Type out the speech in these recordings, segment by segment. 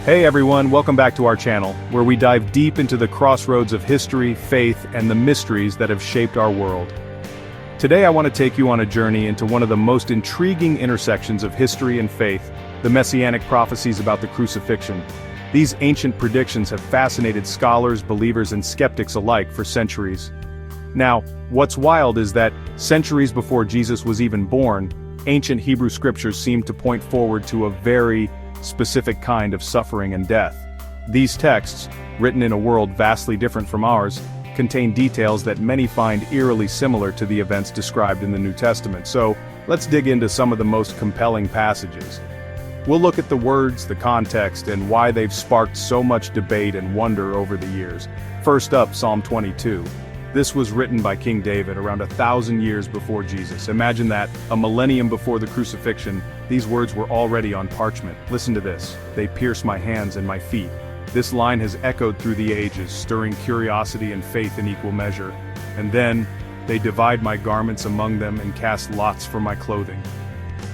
Hey everyone, welcome back to our channel, where we dive deep into the crossroads of history, faith, and the mysteries that have shaped our world. Today I want to take you on a journey into one of the most intriguing intersections of history and faith, the messianic prophecies about the crucifixion. These ancient predictions have fascinated scholars, believers, and skeptics alike for centuries. Now, what's wild is that, centuries before Jesus was even born, ancient Hebrew scriptures seem to point forward to a very specific kind of suffering and death. These texts, written in a world vastly different from ours, contain details that many find eerily similar to the events described in the New Testament. So, let's dig into some of the most compelling passages. We'll look at the words, the context, and why they've sparked so much debate and wonder over the years. First up, Psalm 22. This was written by King David around 1,000 years before Jesus. Imagine that, a millennium before the crucifixion, these words were already on parchment. Listen to this. They pierce my hands and my feet. This line has echoed through the ages, stirring curiosity and faith in equal measure. And then, they divide my garments among them and cast lots for my clothing.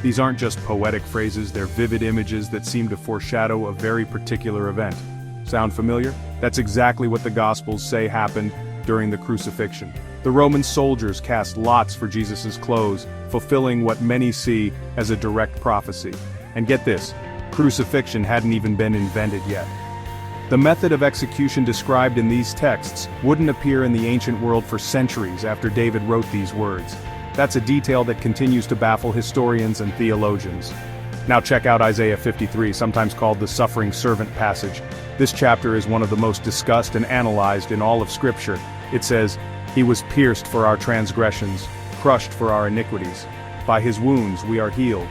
These aren't just poetic phrases, they're vivid images that seem to foreshadow a very particular event. Sound familiar? That's exactly what the Gospels say happened during the crucifixion. The Roman soldiers cast lots for Jesus' clothes, fulfilling what many see as a direct prophecy. And get this, crucifixion hadn't even been invented yet. The method of execution described in these texts wouldn't appear in the ancient world for centuries after David wrote these words. That's a detail that continues to baffle historians and theologians. Now check out Isaiah 53, sometimes called the suffering servant passage. This chapter is one of the most discussed and analyzed in all of Scripture. It says, "He was pierced for our transgressions, crushed for our iniquities. By his wounds we are healed."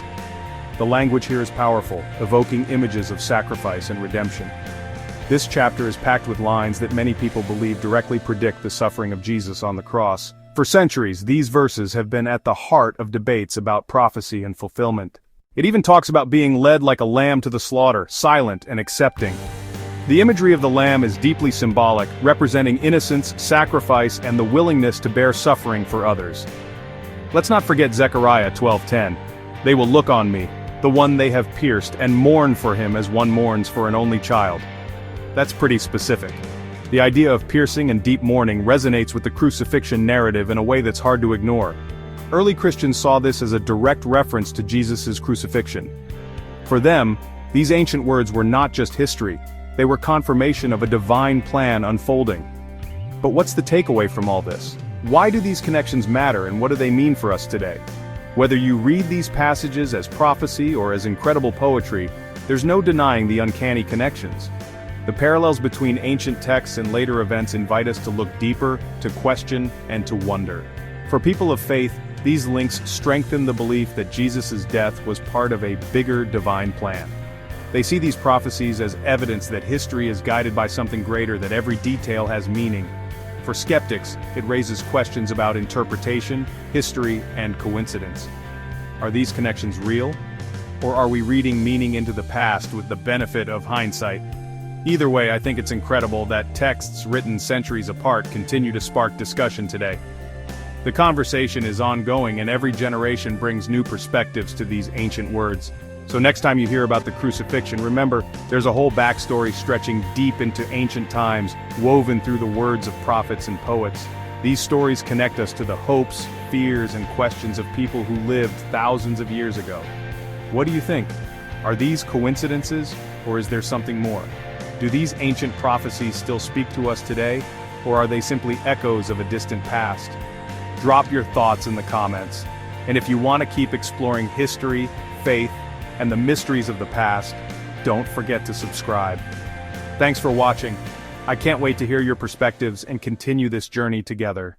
The language here is powerful, evoking images of sacrifice and redemption. This chapter is packed with lines that many people believe directly predict the suffering of Jesus on the cross. For centuries, these verses have been at the heart of debates about prophecy and fulfillment. It even talks about being led like a lamb to the slaughter, silent and accepting. The imagery of the lamb is deeply symbolic, representing innocence, sacrifice, and the willingness to bear suffering for others. Let's not forget Zechariah 12:10. "They will look on me, the one they have pierced, and mourn for him as one mourns for an only child." That's pretty specific. The idea of piercing and deep mourning resonates with the crucifixion narrative in a way that's hard to ignore. Early Christians saw this as a direct reference to Jesus' crucifixion. For them, these ancient words were not just history, they were confirmation of a divine plan unfolding. But what's the takeaway from all this? Why do these connections matter, and what do they mean for us today? Whether you read these passages as prophecy or as incredible poetry, there's no denying the uncanny connections. The parallels between ancient texts and later events invite us to look deeper, to question, and to wonder. For people of faith, these links strengthen the belief that Jesus' death was part of a bigger divine plan. They see these prophecies as evidence that history is guided by something greater, that every detail has meaning. For skeptics, it raises questions about interpretation, history, and coincidence. Are these connections real? Or are we reading meaning into the past with the benefit of hindsight? Either way, I think it's incredible that texts written centuries apart continue to spark discussion today. The conversation is ongoing, and every generation brings new perspectives to these ancient words. So next time you hear about the crucifixion, remember, there's a whole backstory stretching deep into ancient times, woven through the words of prophets and poets. These stories connect us to the hopes, fears, and questions of people who lived thousands of years ago. What do you think? Are these coincidences, or is there something more? Do these ancient prophecies still speak to us today, or are they simply echoes of a distant past? Drop your thoughts in the comments. And if you want to keep exploring history, faith, and the mysteries of the past, don't forget to subscribe. Thanks for watching. I can't wait to hear your perspectives and continue this journey together.